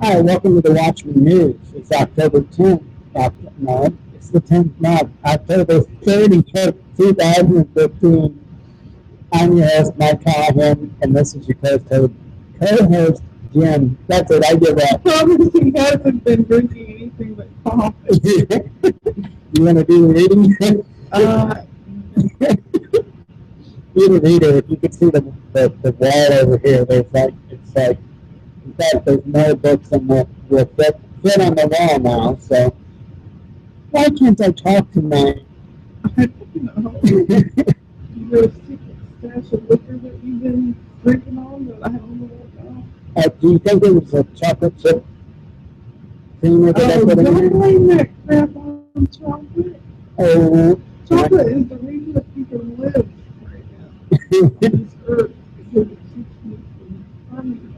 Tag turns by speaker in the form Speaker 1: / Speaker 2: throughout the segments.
Speaker 1: Hi, welcome to the Watchman News. It's October 10th. No, it's the 10th, not October 30th, 2015. I'm your host, Mike Callahan, and this is your co-host, Jim. That's it, I give up.
Speaker 2: Thomas, he hasn't been drinking anything but coffee.
Speaker 1: You want to do the reading?
Speaker 2: Uh,
Speaker 1: You the reader, if you could see the wall over here, it's like, in fact, there's more books than will fit on the wall now, so why can't I talk tonight?
Speaker 2: I don't know. You got a secret stash of liquor that you've been drinking on that I don't know about?
Speaker 1: Do you think it was a chocolate chip creamer that I
Speaker 2: Oh,
Speaker 1: put in
Speaker 2: don't
Speaker 1: there?
Speaker 2: blame that crap on chocolate.
Speaker 1: Oh,
Speaker 2: Chocolate is the reason that you can live right now on this earth because it keeps you from harming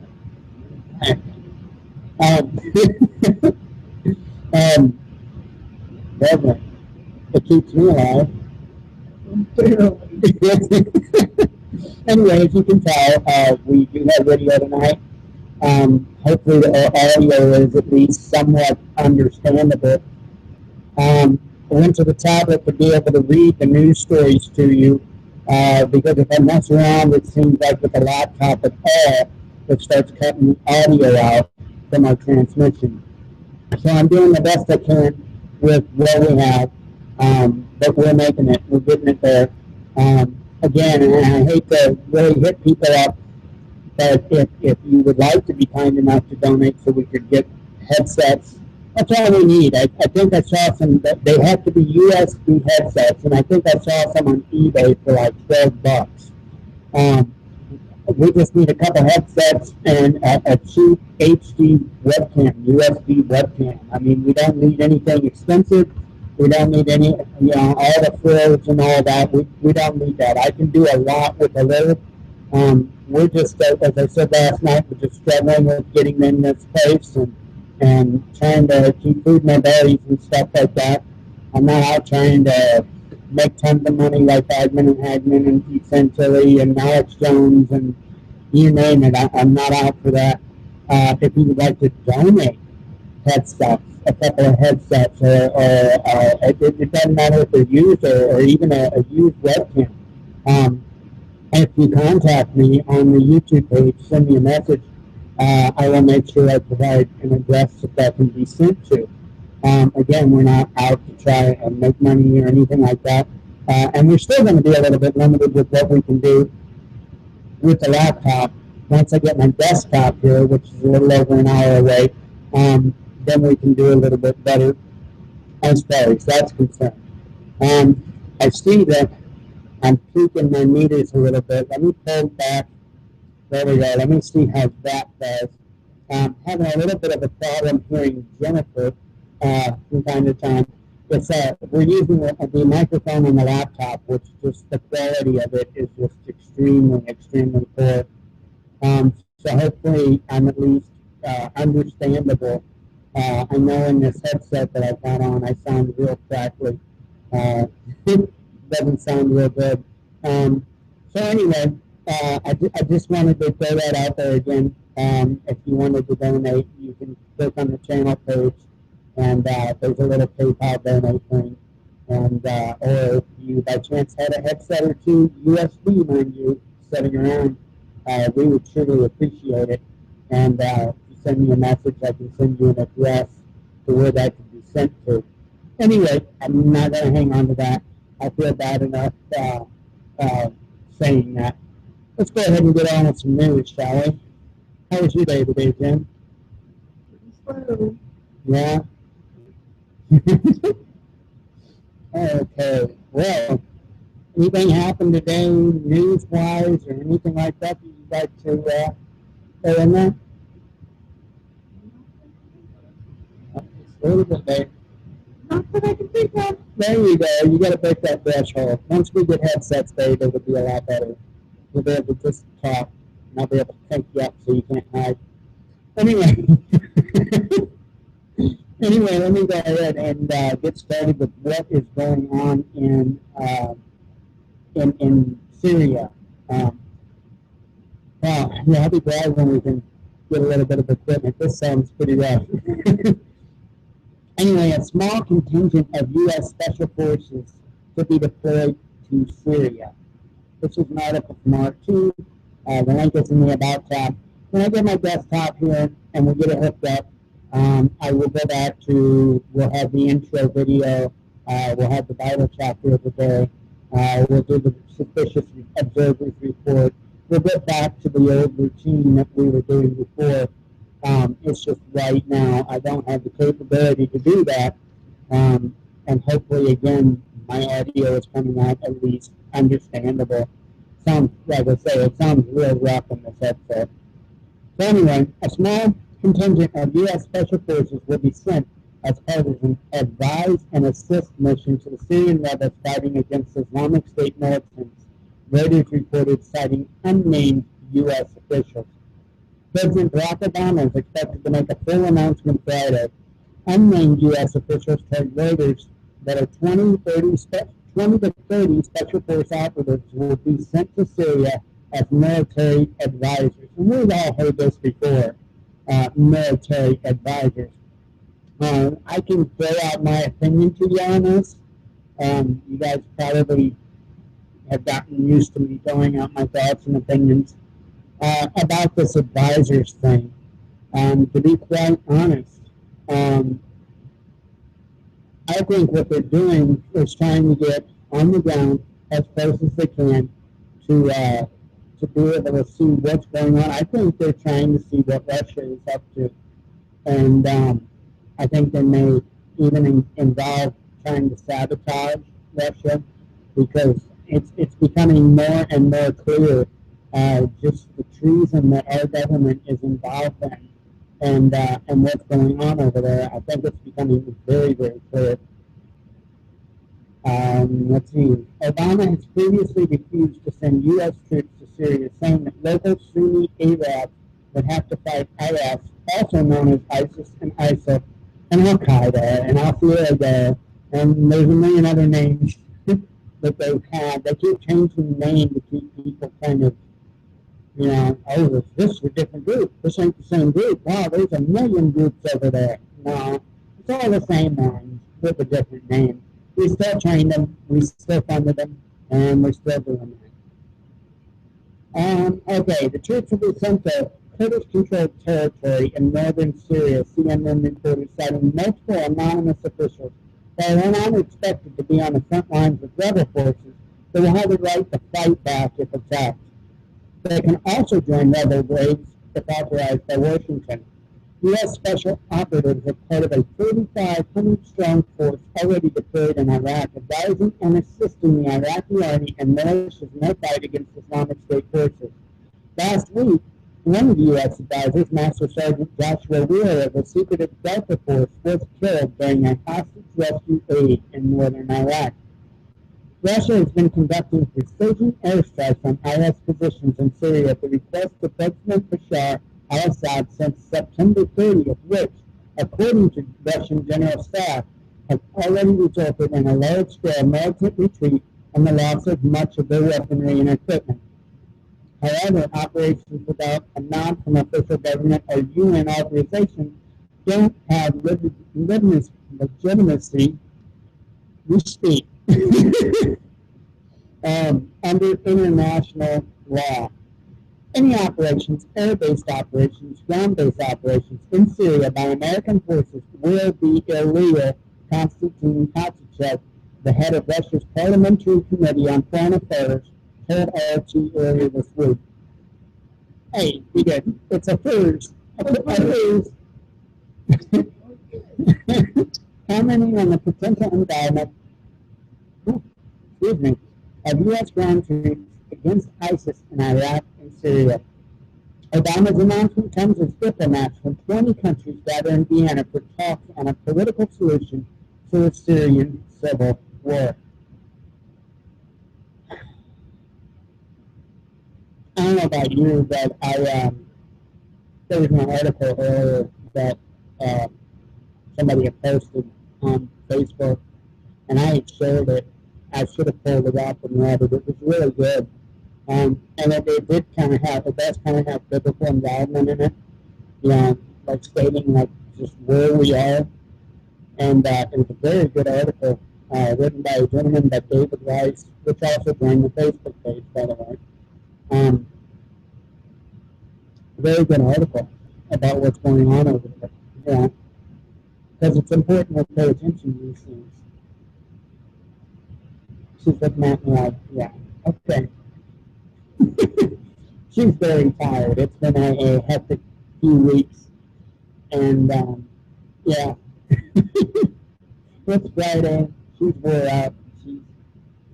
Speaker 1: um, Reverend, it keeps me alive.
Speaker 2: you. Barely.
Speaker 1: Anyway, as you can tell, we do have video tonight. Hopefully the audio is at least somewhat understandable. I went to the tablet to be able to read the news stories to you because if I mess around, it seems like with the laptop at all, it starts cutting audio out from our transmission. So I'm doing the best I can with what we have, but we're making it. We're getting it there. Again, and I hate to really hit people up, but if you would like to be kind enough to donate so we could get headsets, that's all we need. I think I saw some, they have to be USB headsets, and I think I saw some on eBay for like $12. Um, we just need a couple headsets and a cheap HD webcam, USB webcam. I mean, we don't need anything expensive. We don't need any, all the frills and all that. We don't need that. I can do a lot with a little. We're just, as I said last night, we're just struggling with getting in this place and trying to keep food in our bellies and stuff like that. I'm not out trying to make tons of money like Hagman and Hagman and Pete Santilli and Alex Jones and you name it. I'm not out for that. If you would like to donate headsets, a couple of headsets, or it doesn't matter if they're used or even a used webcam. If you contact me on the YouTube page, send me a message. I will make sure I provide an address that can be sent to. Again, we're not out to try and make money or anything like that. And we're still going to be a little bit limited with what we can do with the laptop. Once I get my desktop here, which is a little over an hour away, then we can do a little bit better as far as that's concerned. I see that I'm tweaking my meters a little bit. Let me pull back. There we go. Let me see how that does. Having a little bit of a problem hearing Jennifer from time to time. We're using the microphone on the laptop, which just the quality of it is just extremely, extremely poor. So hopefully I'm at least understandable. I know in this headset that I've got on, I sound real crackly. Doesn't sound real good. So anyway, I just wanted to throw that out there again. If you wanted to donate, you can click on the channel page, and there's a little PayPal donate thing. And or if you by chance had a headset or two, USB, mind you, sitting around, we would truly appreciate it. And if you send me a message, I can send you an address to where that can be sent to. Anyway, I'm not going to hang on to that. I feel bad enough saying that. Let's go ahead and get on with some news, shall we? How was your day today, Jim?
Speaker 2: So,
Speaker 1: Yeah? Okay. Well, anything happened today news-wise or anything like that you'd like to throw in there? Just a little bit, babe.
Speaker 2: not that I can think of.
Speaker 1: There you go. You got to break that threshold. Once we get headsets, babe, it would be a lot better. We'll be able to just talk, and I'll be able to crank you up so you can't hide. Anyway, anyway, let me go ahead and get started with what is going on in Syria. Wow, yeah, I'll be glad when we can get a little bit of equipment. This sounds pretty rough. Anyway, a small contingent of U.S. Special Forces to be deployed to Syria. This is an article from R2. The link is in the About tab. When I get my desktop here and we get it hooked up, I will go back to, we'll have the intro video, we'll have the Bible chapter of the day, we'll do the suspicious observers report. We'll get back to the old routine that we were doing before. It's just right now I don't have the capability to do that. And hopefully, again, my audio is coming out at least understandable. Sounds, like I say, it sounds real rough in this episode. So anyway, a small contingent of U.S. Special Forces will be sent as part of an advise and assist mission to the Syrian rebels fighting against Islamic State militants, Reuters reported, citing unnamed U.S. officials. President Barack Obama is expected to make a full announcement Friday. Unnamed U.S. officials told Reuters that 20 to 30 Special Force operatives will be sent to Syria as military advisors. And we've all heard this before, military advisors. I can throw out my opinion to you on this. You guys probably have gotten used to me throwing out my thoughts and opinions about this advisors thing. To be quite honest, I think what they're doing is trying to get on the ground as close as they can to be able to see what's going on. I think they're trying to see what Russia is up to. And I think they may even involve trying to sabotage Russia, because it's becoming more and more clear just the treason that our government is involved in, and what's going on over there. I think it's becoming very, very clear. Let's see. Obama has previously refused to send U.S. troops to Syria, saying that local Sunni Arabs would have to fight IS, also known as ISIS and ISIL, and Al-Qaeda, and Al-Qaeda, and there's a million other names that they've had. They keep changing the name to keep people kind of, oh, this is a different group. This ain't the same group. Wow, there's a million groups over there. No, it's all the same ones with a different name. We still trained them, we still funded them, and we're still doing that. Okay, the troops will be sent to Kurdish-controlled territory in northern Syria, CNN reported, citing multiple anonymous officials. They are not expected to be on the front lines with rebel forces. They will have the right to fight back if attacked. They can also join rebel raids if authorized by Washington. U.S. special operatives are part of a 3,500-strong force already deployed in Iraq, advising and assisting the Iraqi army and militias in their fight against Islamic State forces. Last week, one of the U.S. advisors, Master Sergeant Joshua Wheeler of the secretive Delta Force, was killed during a hostage rescue aid in northern Iraq. Russia has been conducting precision airstrikes on IS positions in Syria at the request of President Bashar al-Assad since September 30th, which, according to Russian General Staff, has already resulted in a large-scale militant retreat and the loss of much of their weaponry and equipment. However, operations without a nod from official government or UN authorization don't have legitimacy, we speak, under international law. Any operations, air-based operations, ground-based operations in Syria by American forces will be illegal, Konstantin Kosachev, the head of Russia's Parliamentary Committee on Foreign Affairs, told RT earlier this week. Hey, we did. It's a first. Commenting on the potential involvement, of U.S. ground troops against ISIS in Iraq and Syria. Obama's announcement comes as diplomats from 20 countries gather in Vienna for talks on a political solution to the Syrian civil war. I don't know about you, but there was an article earlier that somebody had posted on Facebook, and I had shared it. I should have pulled it up and read it. It was really good. And it did kind of have, it does kind of have biblical involvement in it. like stating like just where we are. And it was a very good article written by a gentleman by David Rice, which also joined the Facebook page, by the way. Very good article about what's going on over there. Because it's important to pay attention to these things. She's looking at me like, yeah, okay. She's very tired. It's been a hectic few weeks. And, yeah. It's Friday. She's wore out. She's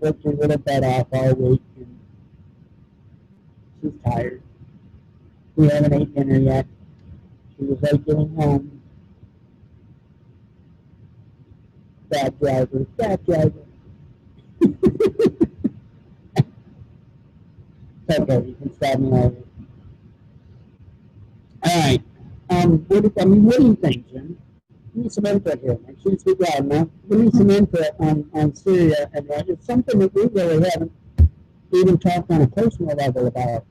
Speaker 1: worked her little butt off all week. And she's tired. We haven't ate dinner yet. She was late getting home. Bad driver. Bad driver. Okay, you can stab me later. All right. What do you think, Jim? Give me some input here. Make sure you speak loud enough. Give me some input on Syria, and it's something that we really haven't even talked on a personal level about.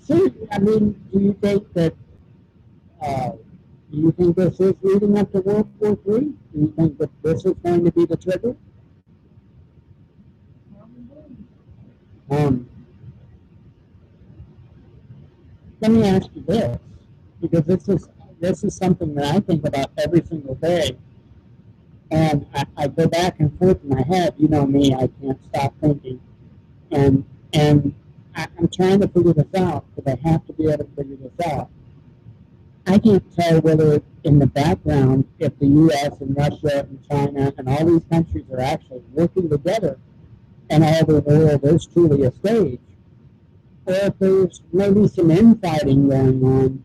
Speaker 1: So, I mean, do you think that? Do you think this is leading up to World War III? Do you think that this is going to be the trigger? Let me ask you this, because this is something that I think about every single day, and I go back and forth in my head. You know me, I can't stop thinking, and I'm trying to figure this out because I have to be able to figure this out. I can't tell whether in the background if the U.S. and Russia and China and all these countries are actually working together and all the world is truly a stage, or if there's maybe some infighting going on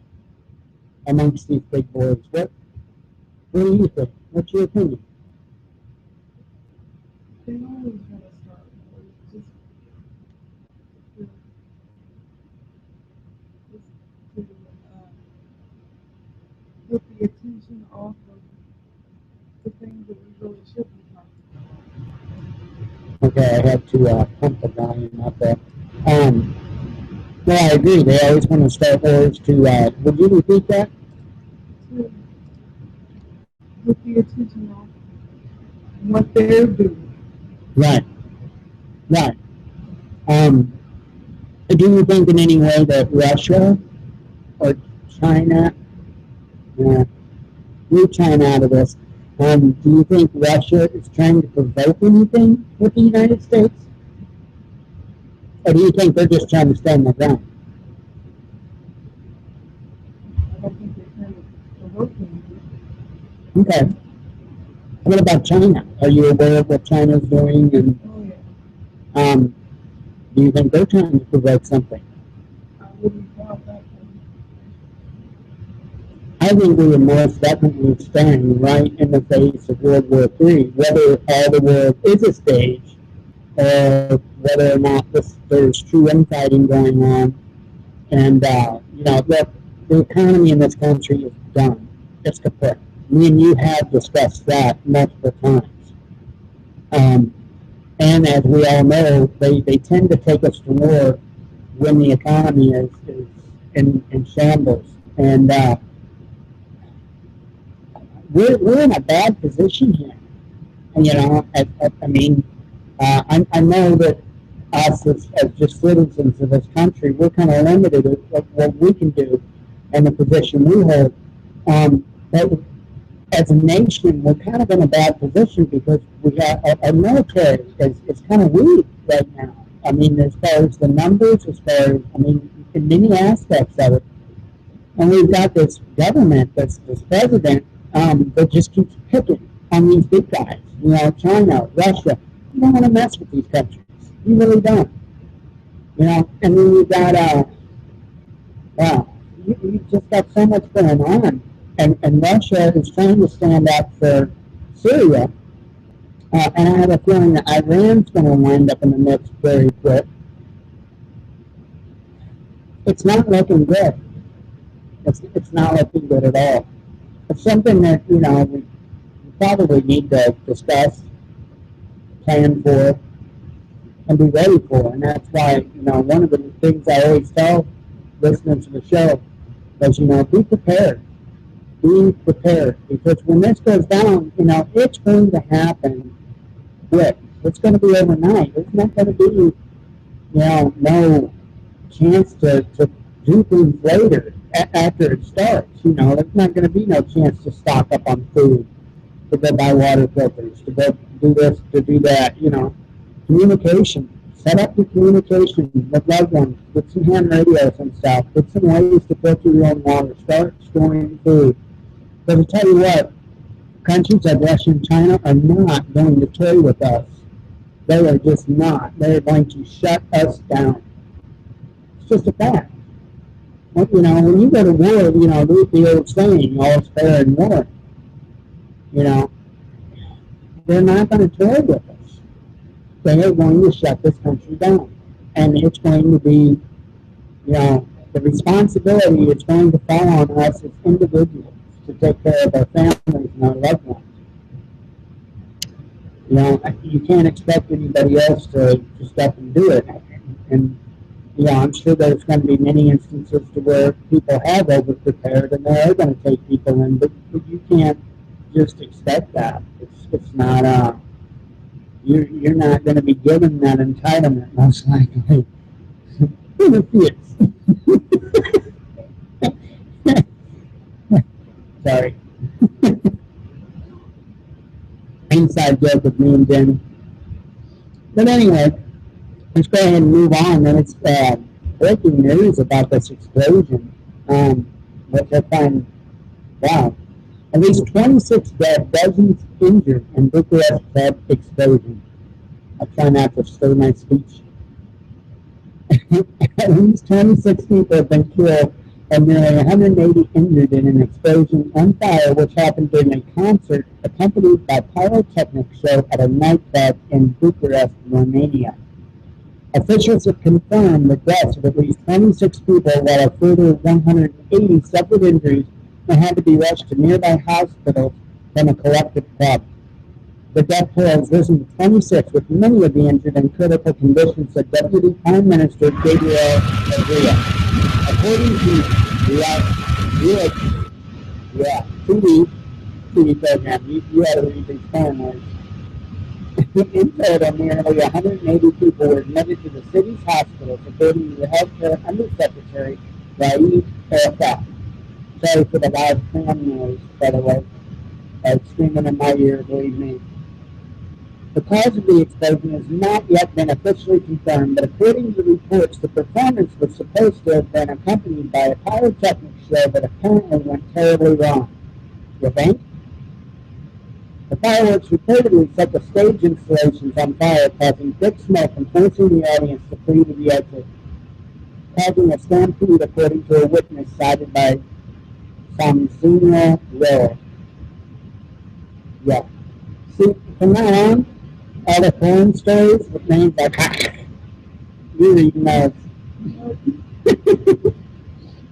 Speaker 1: amongst these big boys. What do you think? What's your opinion?
Speaker 2: They always want to start just to put the attention off of the things that we really should be talking about.
Speaker 1: Okay, I had to pump the volume up there. Well, I agree. They always want to start wars to, would you repeat that?
Speaker 2: To put the attention off what they're doing.
Speaker 1: Right. Right. Do you think in any way that Russia or China, leave China out of this, do you think Russia is trying to provoke anything with the United States? Or do you think they're just trying to stand their ground?
Speaker 2: I don't think they're trying to provoke anything.
Speaker 1: Okay. What about China? Are you aware of what China's doing? And
Speaker 2: Oh, yeah.
Speaker 1: Do you think they're trying to provoke something?
Speaker 2: I wouldn't doubt that.
Speaker 1: I think we are most definitely staring right in the face of World War III, whether all the world is a stage or whether or not there's true infighting going on. And, look, the economy in this country is done. It's kaput. Me and you have discussed that multiple times. And as we all know, they tend to take us to war when the economy is in shambles. And we're in a bad position here. I know that us as just citizens of this country, we're kind of limited at what we can do and the position we hold. But as a nation, we're kind of in a bad position because we have our military is kind of weak right now. I mean, as far as the numbers, in many aspects of it. And we've got this government, this president, that just keeps picking on these big guys. China, Russia. You don't want to mess with these countries. You really don't. And then you've got, you just got so much going on. And Russia is trying to stand up for Syria. And I have a feeling that Iran's going to wind up in the mix very quick. It's not looking good. It's not looking good at all. It's something that, we probably need to discuss, plan for, and be ready for. And that's why, one of the things I always tell listeners to the show is, be prepared. Be prepared. Because when this goes down, it's going to happen quick. It's going to be overnight. It's not going to be, no chance to do things later after it starts. There's not going to be no chance to stock up on food, to go buy water filters, to go do this, to do that. Communication. Set up your communication with loved ones. Get some ham radios and stuff. Get some ways to filter your own water. Start storing food. But to tell you what, countries like Russia and China are not going to toy with us. They are just not. They are going to shut us down. It's just a fact. When you go to war, the old saying, all is fair in war. They're not going to toy with us. They are going to shut this country down. And it's going to be, the responsibility is going to fall on us as individuals to take care of our families and our loved ones. You can't expect anybody else to step and do it. And, I'm sure there's going to be many instances to where people have over-prepared and they are going to take people in, but you can't just expect that. It's not, you're not going to be given that entitlement, most likely. Sorry. Inside joke with me and Jen. But anyway, let's go ahead and move on. And it's breaking news about this explosion, which I find, wow. At least 26 dead, dozens injured in Bucharest club explosion. I try not to slur my speech. At least 26 people have been killed and nearly 180 injured in an explosion on fire which happened during a concert accompanied by pyrotechnic show at a nightclub in Bucharest, Romania. Officials have confirmed the deaths of at least 26 people while a further 180 suffered injuries and had to be rushed to nearby hospitals from a collective club. The death toll has risen to 26, with many of the injured in critical condition, said Deputy Prime Minister Gabriel Syria. According to TV program, you had to read these families. In total, nearly 180 people were admitted to the city's hospitals, according to the Healthcare Undersecretary Raif Arafat. Sorry for the loud fan noise, by the way. It's screaming in my ear, believe me. The cause of the explosion has not yet been officially confirmed, but according to reports, the performance was supposed to have been accompanied by a pyrotechnic show that apparently went terribly wrong. You think? The fireworks reportedly set the stage installations on fire, causing thick smoke and forcing the audience to flee to the exit, causing a stampede, according to a witness cited by Samsung Row. Yeah. See, from now on, all the foreign stories with names like you're reading those.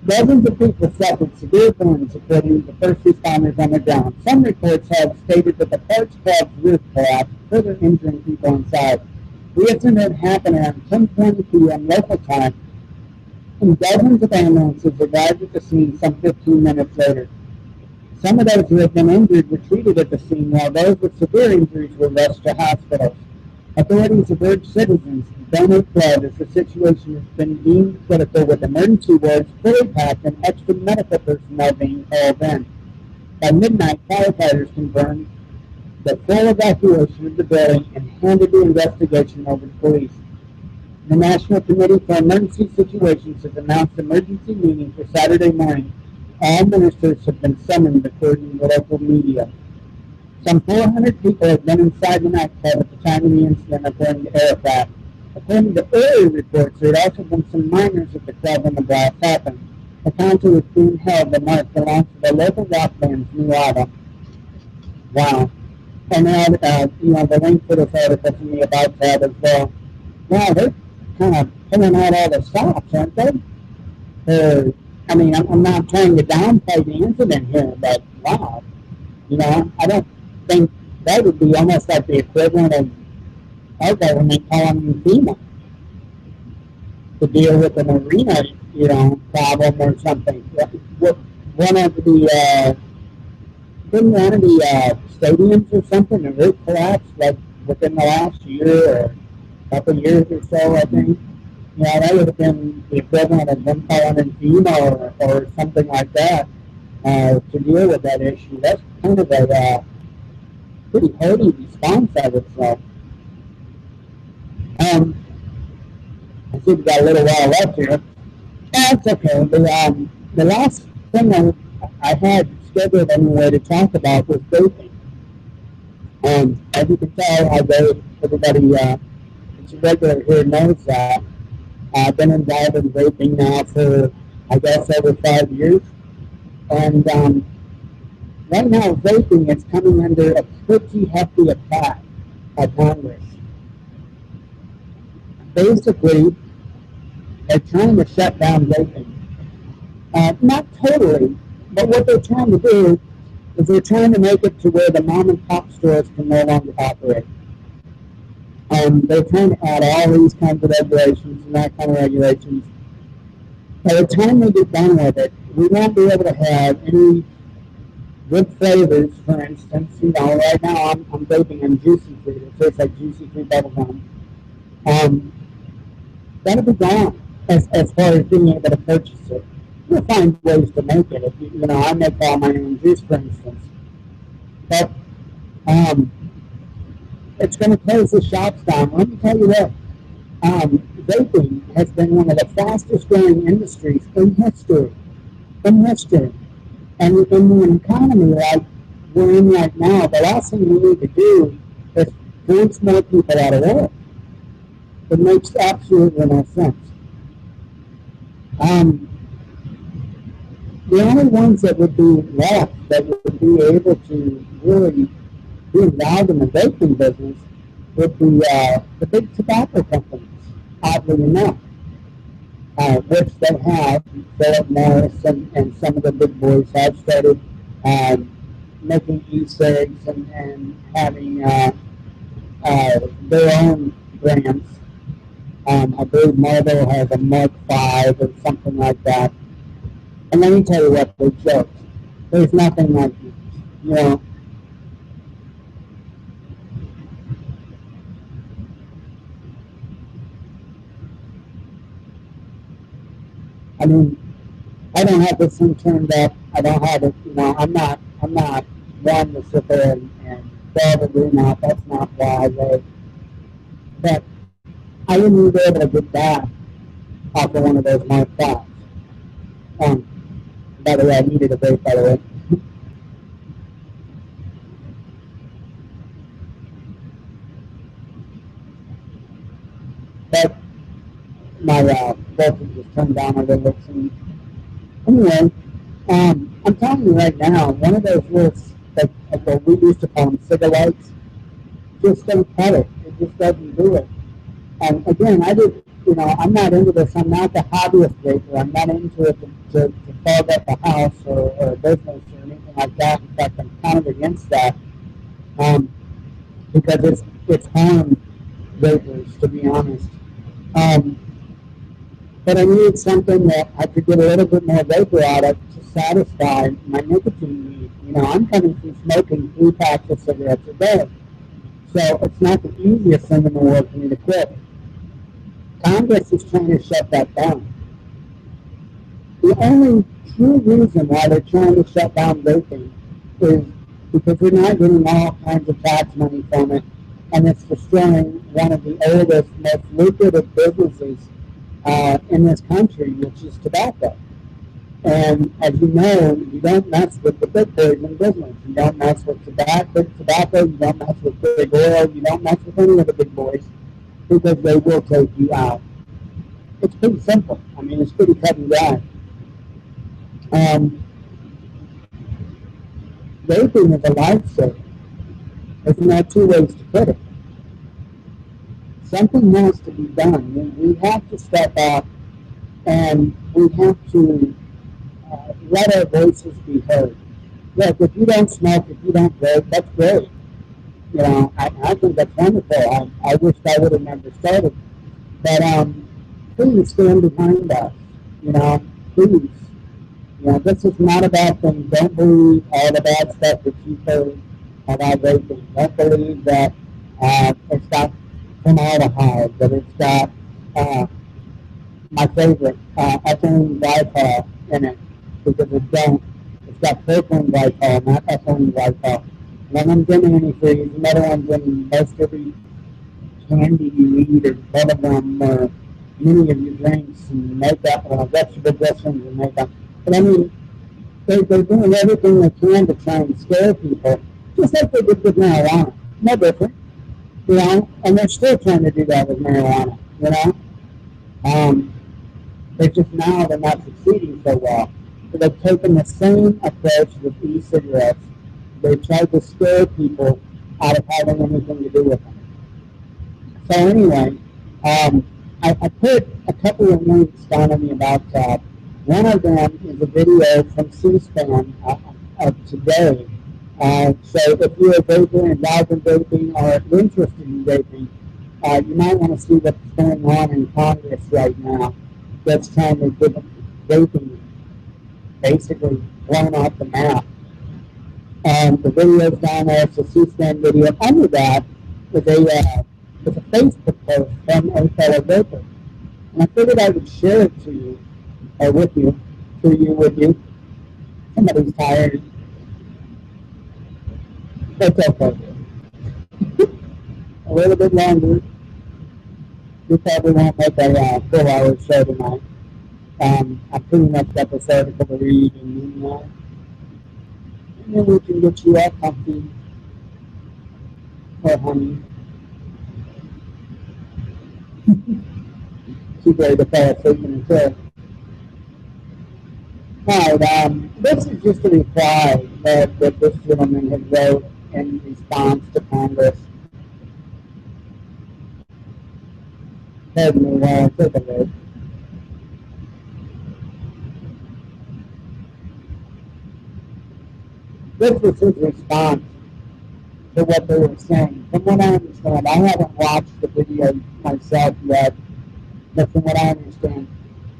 Speaker 1: Dozens of people suffered severe burns, according to the first responders on the ground. Some reports have stated that the Parks Club's roof collapsed, further injuring people inside. The incident happened around 10:20 p.m. local time, and dozens of ambulances arrived at the scene some 15 minutes later. Some of those who had been injured were treated at the scene, while those with severe injuries were rushed to hospitals. Authorities have urged citizens to donate blood as the situation has been deemed critical, with emergency wards fully packed and extra medical personnel being called in. By midnight, firefighters confirmed the full evacuation of the building and handed the investigation over to police. The National Committee for Emergency Situations has announced emergency meetings for Saturday morning. All ministers have been summoned, according to local media. Some 400 people have been inside the nightclub at the time of the incident, according to Arafat. According to earlier reports, there had also been some minors at the club when the blast happened. A concert was being held to mark the launch of the local rock band's new album. Wow. And now, the link for this article from the About tab as well. Wow, they're kind of pulling out all the stops, aren't they? I'm not trying to downplay the incident here, but wow. I don't think that would be almost like the equivalent of our government calling you FEMA to deal with an arena, problem or something. One of the didn't one of the stadiums or something, the roof collapsed like within the last year or couple years or so, I think. Yeah, that would have been the equivalent of them calling in FEMA or something like that to deal with that issue. That's kind of a pretty hearty response, I would say. I think we got a little while left here. That's okay. The last thing I had scheduled anyway to talk about was vaping. As you can tell, I vape. Everybody that's a regular here knows that. I've been involved in vaping now for, I guess, over 5 years. And right now, vaping is coming under a pretty hefty attack by Congress. Basically, they're trying to shut down vaping. Not totally, but what they're trying to do is they're trying to make it to where the mom and pop stores can no longer operate. They're trying to add all these kinds of regulations and that kind of regulations. By the time they get done with it, we won't be able to have any good flavors. For instance, right now I'm vaping on Juicy Fruit. It tastes like Juicy Fruit bubblegum. That'll be gone as far as being able to purchase it. You'll find ways to make it. If I make all my own juice, for instance. But it's going to close the shops down. Let me tell you what. Vaping has been one of the fastest growing industries in history. And in an economy like we're in right now, the last thing we need to do is force more people out of work. It makes absolutely no sense. The only ones that would be left that would be able to really be involved in the vaping business would be the big tobacco companies, oddly enough, which they have. Philip Morris and some of the big boys have started making e-cigs and having their own brands. I believe Marlboro has a Mark V or something like that. And let me tell you what, they joke. There's nothing like it. I mean, I don't have this thing turned up. I don't have it, I'm not one to sit there and tell the room out. That's not why I vote. But I wouldn't even be able to get that off of one of those Mark V's. By the way, I needed a vape, by the way. But my voltage was turned down a little bit. Anyway, I'm telling you right now, one of those lists, like what we used to call them cigarettes, just don't cut it. It just doesn't do it. And again, I'm not into this. I'm not the hobbyist vapor. I'm not into it to fog up a house or a business or anything like that. In fact, I'm kind of against that because it's harmed vapors, to be honest. But I needed something that I could get a little bit more vapor out of to satisfy my nicotine need. I'm coming from smoking 3 packs of cigarettes a day. So it's not the easiest thing in the world for me to quit. Congress is trying to shut that down. The only true reason why they're trying to shut down vaping is because we're not getting all kinds of tax money from it, and it's destroying one of the oldest, most lucrative businesses in this country, which is tobacco. And as you know, you don't mess with the big boys in business. You don't mess with tobacco, you don't mess with big oil, you don't mess with any of the big boys, because they will take you out. It's pretty simple. I mean, it's pretty cut and dry. Vaping is a lifesaver. There's not 2 ways to put it. Something has to be done. We have to step up, and we have to let our voices be heard. Look, if you don't smoke, if you don't vape, that's great. I think that's wonderful. I wish I would have never started. But please stand behind us. Please. This is not a bad thing. Don't believe all the bad stuff that you've heard about vaping. Don't believe that it's got formaldehyde, that it's got uh, my favorite, ethylene glycol in it, because it don't. It's got propylene glycol, not ethylene glycol. One of them's in antifreeze, another one's in most every candy you eat or bubblegum or many of your drinks and makeup, vegetable dressings and makeup. But I mean, they're doing everything they can to try and scare people, just like they did with marijuana. No different, and they're still trying to do that with marijuana. Um, It's just now they're not succeeding so well. So they've taken the same approach with e-cigarettes. They've tried to scare people out of having anything to do with them. So anyway, I put a couple of links down in the About tab. One of them is a video from C-SPAN of today. So if you're a vapor, involved in vaping, or interested in vaping, you might want to see what's going on in Congress right now. That's trying to get vaping basically blown off the map. The video's down there. It's a C-SPAN video. Under that is a Facebook post from a fellow vapor. And I figured I would share it to you, or with you, with you. Somebody's tired. It's okay. A little bit longer. We probably won't make a 4-hour show tonight. I pretty much got this article to read and then we can get you all comfy or honey. She's ready to fall asleep in the chair. Alright, this is just a reply that this gentleman had wrote in response to Congress. Pardon me while I take a look. This was his response to what they were saying. From what I understand, I haven't watched the video myself yet, but from what I understand,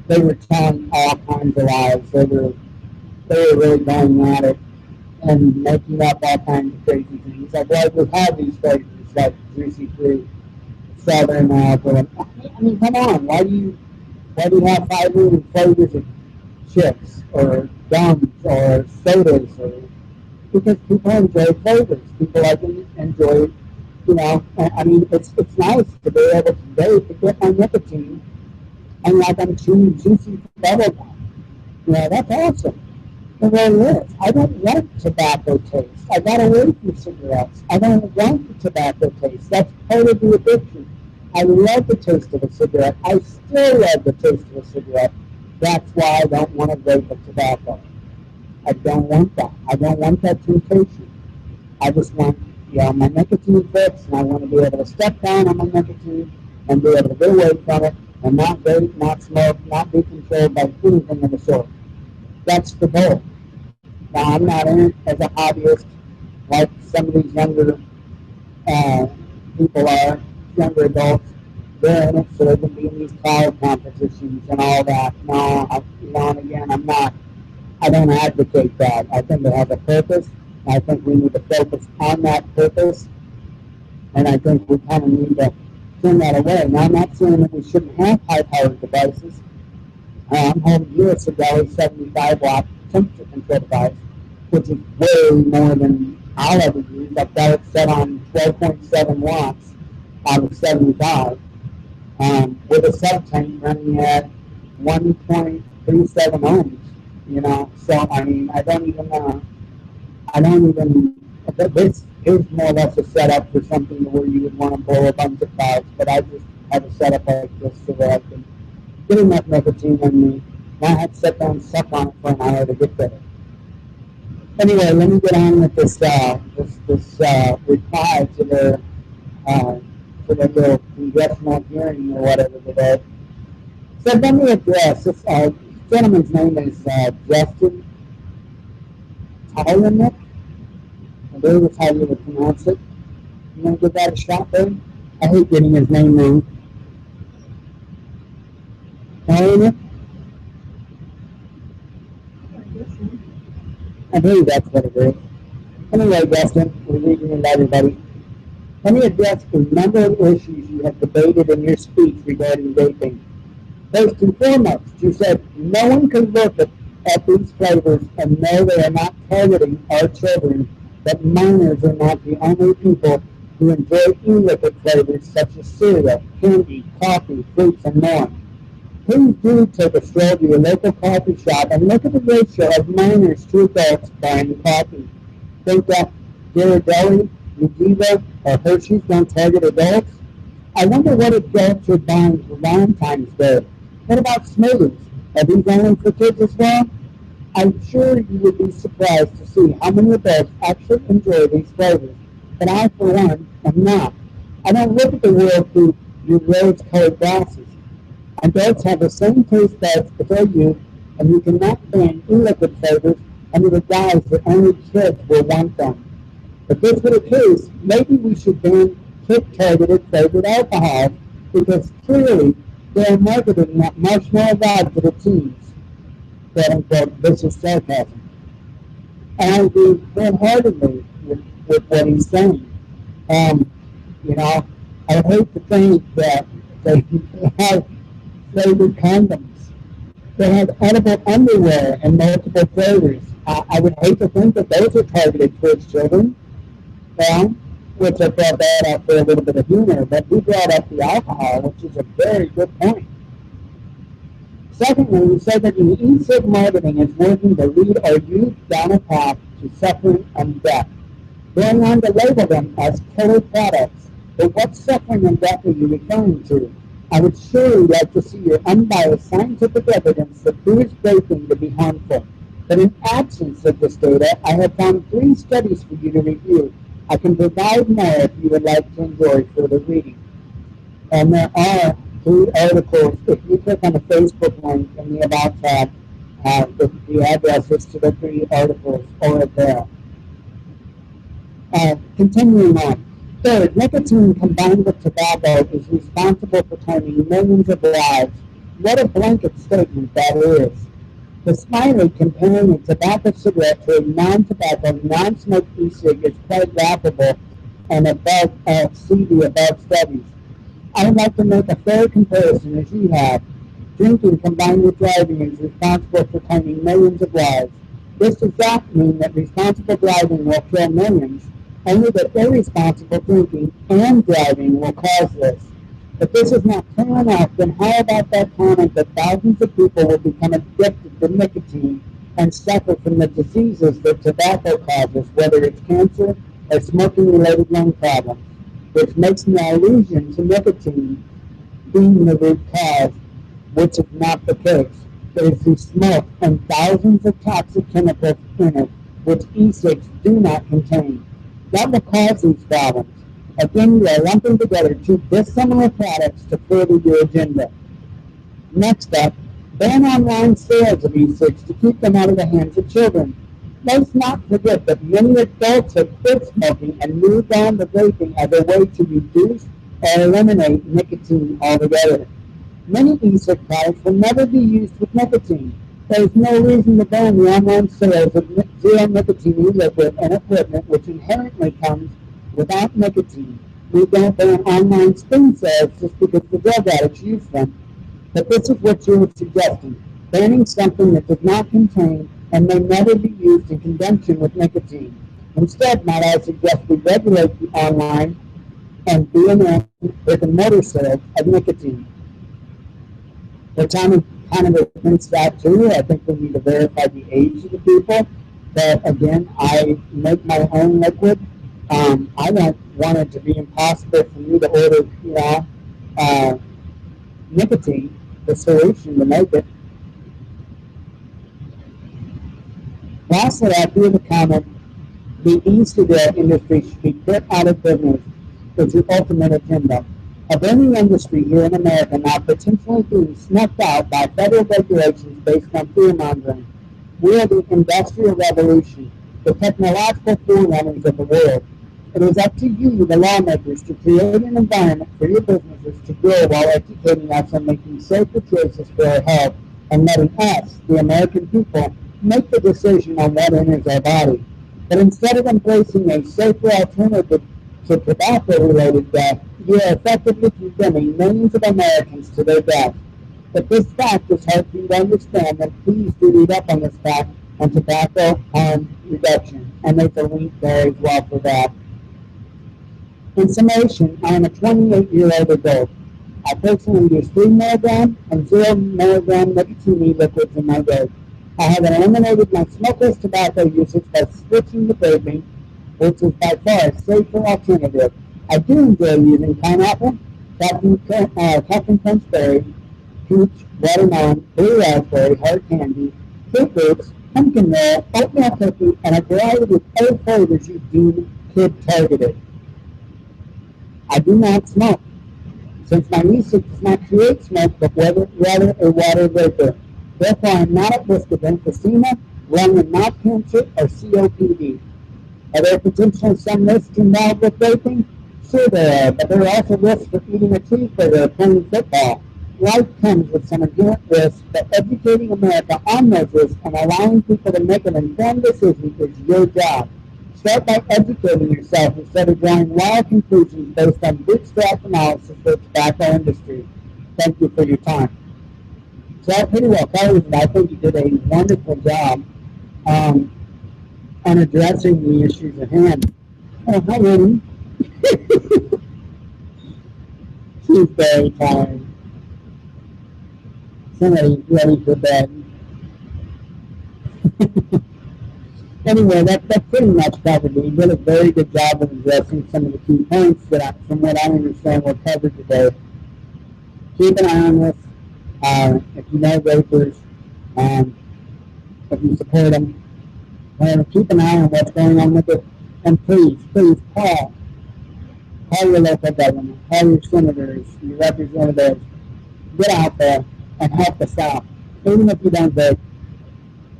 Speaker 1: they were telling all kinds of lies. They were really going at it and making up all kinds of crazy things. Like, well, we have these flavors like Juicy Fruit, Southern Apple. I mean, come on, why do you have 5 million flavors of chips or gums or sodas? Because people enjoy flavors. People like to enjoy, I mean, it's nice to be able to vape to get my nicotine and like I'm chewing juicy bubble gum. That's awesome. It really is. I don't want tobacco taste. I got away from cigarettes. I don't want the tobacco taste. That's part of the addiction. I love the taste of a cigarette. I still love the taste of a cigarette. That's why I don't want to vape a tobacco. I don't want that. I don't want that temptation. I just want, my nicotine fix, and I want to be able to step down on my nicotine and be able to get away from it and not vape, not smoke, not be controlled by anything of the sort. That's the goal. Now, I'm not in it as a hobbyist like some of these younger people are, younger adults. They're in it so they can be in these cloud competitions and all that. No, and again, I'm not. I don't advocate that. I think it has a purpose. I think we need to focus on that purpose. And I think we kind of need to turn that away. Now, I'm not saying that we shouldn't have high-powered devices. I'm holding here a Sigali 75-watt temperature control device, which is way more than I'll ever use. I've got it set on 12.7 watts out of 75, with a sub-tank running at 1.37 ohms. So I mean, I don't even, this is more or less a setup for something where you would want to blow a bunch of clouds, but I just have a setup like this so that I can get enough nicotine in me, and I had to sit down and suck on it for an hour to get better. Anyway, let me get on with this reply to their little congressional hearing or whatever today. So let me address this. Gentleman's name is Justin Tylernick. I believe that's how you would pronounce it. You want to give that a shot, babe? I hate getting his name wrong. Elliot? I believe that's what it is. Anyway, Justin, we're reading it to everybody. Let me address a number of issues you have debated in your speech regarding vaping. First and foremost, you said no one can look at these flavors and know they are not targeting our children, that minors are not the only people who enjoy e-liquid flavors such as Syria, candy, coffee, fruits, and more. Please do take a stroll to your local coffee shop and look at the ratio of minors to adults buying coffee. Think that Ghirardelli, Nudiva, or Hershey's don't target adults? I wonder what adults are buying for Valentine's Day. What about smoothies? Are these only for kids as well? I'm sure you would be surprised to see how many adults actually enjoy these flavors, but I, for one, am not. I don't look at the world through your rose-colored glasses. Adults have the same taste buds as our youth, and you cannot ban e-liquid flavors under the guise that only kids will want them. If this were the case, maybe we should ban kid-targeted flavored alcohol, because clearly they are marketing that marshmallow vibe to the teens. Quote unquote, this is sarcasm. And I agree wholeheartedly with what he's saying. You know, I hate to think that they have flavored condoms. They have edible underwear in multiple flavors. I would hate to think that those are targeted towards children. Well, which I brought that up for a little bit of humor, but he brought up the alcohol, which is a very good point. Secondly, he said that the e-cig marketing is working to lead our youth down a path to suffering and death, going on to label them as killer products. But what suffering and death are you referring to? I would surely like to see your unbiased scientific evidence that proves vaping to be harmful. But in absence of this data, I have found 3 studies for you to review. I can provide more if you would like to enjoy further reading. And there are 3 articles. If you click on the Facebook link in the About tab, the addresses to the 3 articles are there. Continuing on. Third, nicotine combined with tobacco is responsible for claiming millions of lives. What a blanket statement that is. The smiley comparing a tobacco cigarette to a non-tobacco, non-smoke e-cig is quite laughable and see the above studies. I would like to make a fair comparison as you have. Drinking combined with driving is responsible for claiming millions of lives. This does not mean that responsible driving will kill millions, only that irresponsible drinking and driving will cause this. If this is not clear enough, then how about that comment that thousands of people will become addicted to nicotine and suffer from the diseases that tobacco causes, whether it's cancer or smoking-related lung problems, which makes an allusion to nicotine being the root cause, which is not the case. It is the smoke and thousands of toxic chemicals in it, which e-cigs do not contain. That will cause these problems. Again, you are lumping together 2 dissimilar products to further your agenda. Next up, ban online sales of e-cigs to keep them out of the hands of children. Let's not forget that many adults have quit smoking and moved on to vaping as a way to reduce or eliminate nicotine altogether. Many e-cig products will never be used with nicotine. There is no reason to ban the online sales of zero nicotine e-liquid and equipment which inherently comes without nicotine. We don't ban online spoon sales just because the drug addicts use them. But this is what you were suggesting, banning something that does not contain and may never be used in conjunction with nicotine. Instead, might I suggest we regulate the online and B&M brick-and-mortar sales of nicotine. The time kind of against that too. I think we need to verify the age of the people. But again, I make my own liquid. I don't want it to be impossible for me to order, nicotine, the solution to make it. Lastly, I feel the comment, the e-cigarette industry should be put out of business is the ultimate agenda of any industry here in America now potentially being snuffed out by federal regulations based on fear-mongering. We are the industrial revolution, the technological forerunners of the world. It is up to you, the lawmakers, to create an environment for your businesses to grow while educating us on making safer choices for our health and letting us, the American people, make the decision on what enters our body. But instead of embracing a safer alternative to tobacco-related death, you are effectively condemning millions of Americans to their death. If this fact is hard for you to understand, then please do read up on this fact on tobacco harm reduction. And there's a link there as well for that. In summation, I am a 28-year-old adult. I personally use 3 milligram and 0 milligram nicotine liquids in my day. I have eliminated my smokeless tobacco usage by switching to vaping, which is by far a safer alternative. I do enjoy using pineapple, Captain Crunch berry, peach, watermelon, blue raspberry, hard candy, fruit loops, pumpkin roll, oatmeal cookie, and a variety of other flavors you deem kid targeted. I do not smoke, since my usage does not create smoke, but rather a water vapor. Therefore, I am not at risk of emphysema, lung and mouth cancer, or COPD. Are there potentially some risks involved with vaping? Sure there are, but there are also risks for eating a cheeseburger or playing football. Life comes with some inherent risks, but educating America on those risks and allowing people to make an informed decision is your job. Start by educating yourself instead of drawing wild conclusions based on bootstrap analysis of the tobacco industry. Thank you for your time. So that pretty well covers it. I think you did a wonderful job on addressing the issues at hand. Oh, hi, Rudy. She's very tired. Somebody's ready for bed. Anyway, that pretty much covered it. You did a very good job of addressing some of the key points that, from what I understand, were covered today. Keep an eye on this. If you know vapors, if you support them, keep an eye on what's going on with it. And please call your local government, call your senators, your representatives. Get out there and help us out, even if you don't vote.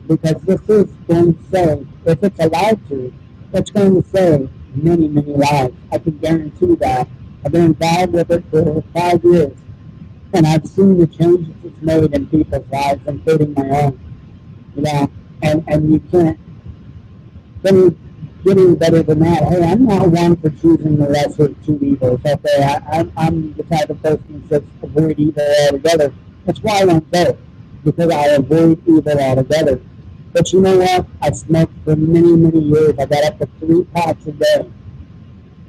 Speaker 1: Because this is going to save, if it's allowed to, it's going to save many, many lives. I can guarantee that. I've been involved with it for 5 years, and I've seen the changes it's made in people's lives, including my own. You know, and you can't get any better than that. Hey, I'm not one for choosing the lesser of two evils. Okay, I'm the type of person that says avoid evil altogether. That's why I don't vote, because I avoid evil altogether. But you know what? I smoked for many, many years. I got up to 3 packs a day.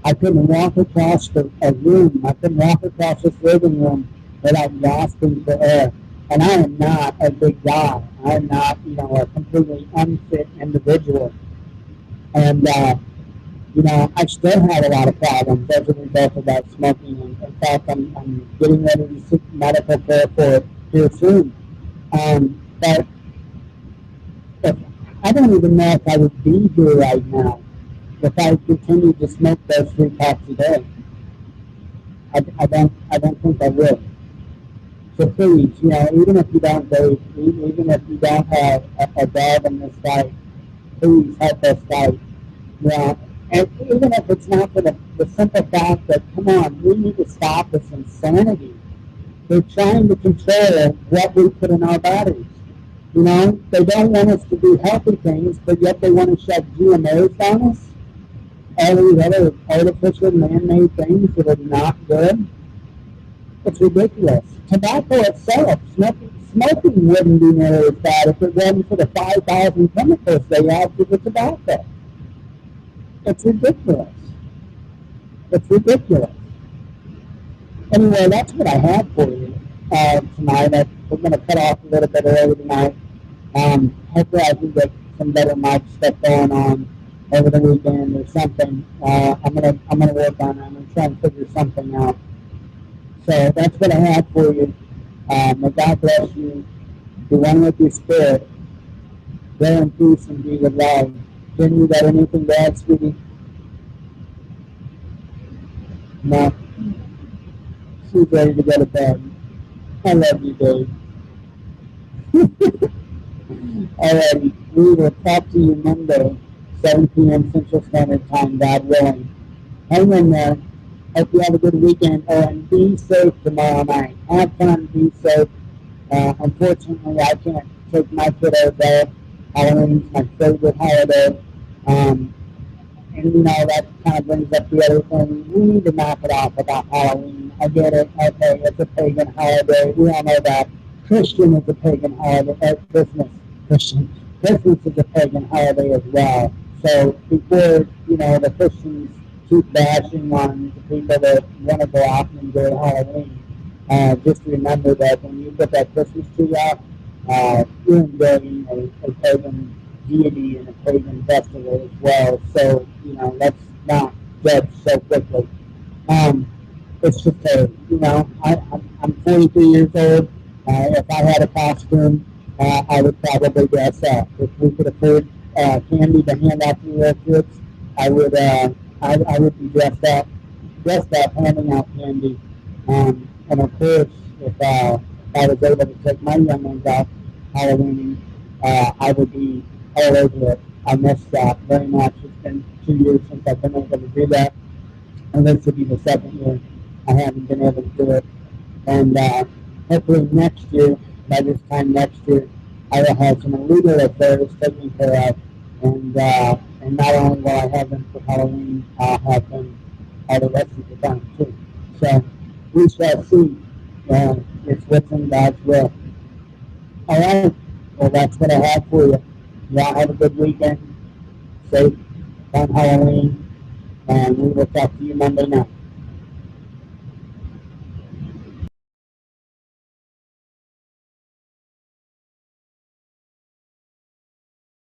Speaker 1: I couldn't walk across a room. I couldn't walk across this living room without gasping for air. And I am not a big guy. I am not, a completely unfit individual. And, I still have a lot of problems as a result of that smoking. And in fact, I'm getting ready to seek medical care for it here soon. But I don't even know if I would be here right now if I continued to smoke those 3 packs a day. I don't think I would. So please, even if you don't vape, even if you don't have a dog in this fight, please help us fight. And even if it's not for the simple fact that, come on, we need to stop this insanity. They're trying to control what we put in our bodies. They don't want us to do healthy things, but yet they want to shove GMOs down us. All these other artificial man-made things that are not good. It's ridiculous. Tobacco itself, smoking wouldn't be nearly as bad if it wasn't for the 5,000 chemicals they add to the tobacco. It's ridiculous. It's ridiculous. Anyway, that's what I have for you tonight. We're going to cut off a little bit early tonight. Hopefully I can get some better mic stuff going on over the weekend or something. I'm gonna work on it. I'm gonna try and figure something out. So that's what I have for you. May God bless you. Be one with your spirit. Go in peace and be with love. Jen, you got anything to add, sweetie? No. She's ready to go to bed. I love you, Dave. Alrighty, we will talk to you Monday, 7 p.m. Central Standard Time, God willing. hang in there. Hope you have a good weekend. Oh, and be safe tomorrow night. Have fun, be safe. Unfortunately, I can't take my kiddos there. Halloween's my favorite holiday. And you know, that kind of brings up the other thing. We need to knock it off about Halloween. I get it. Okay, it's a pagan holiday. We all know that. Christian is a pagan holiday. Christmas. Christmas is a pagan holiday as well. So before, you know, the Christians keep bashing on the people that want to go out and enjoy Halloween, just remember that when you put that Christmas tree out, you're enjoying a pagan deity and a pagan festival as well. So, you know, let's not judge so quickly. Um, it's just you know, I'm 43 years old. If I had a costume, I would probably dress up. If we could afford candy to hand out to your kids, I would be dressed up, handing out candy. And of course, if I was able to take my young ones out Halloween, I would be all over it. I miss that very much. It's been 2 years since I've been able to do that, and this will be the second year I haven't been able to do it. And hopefully next year, by this time next year, I will have some illegal affairs taken care of, and not only will I have them for Halloween, I'll have them all the rest of the time too. So we shall see. It's what's in God's will. All right. Well, that's what I have for you. Y'all have a good weekend. Safe, fun Halloween, and we will talk to you Monday night.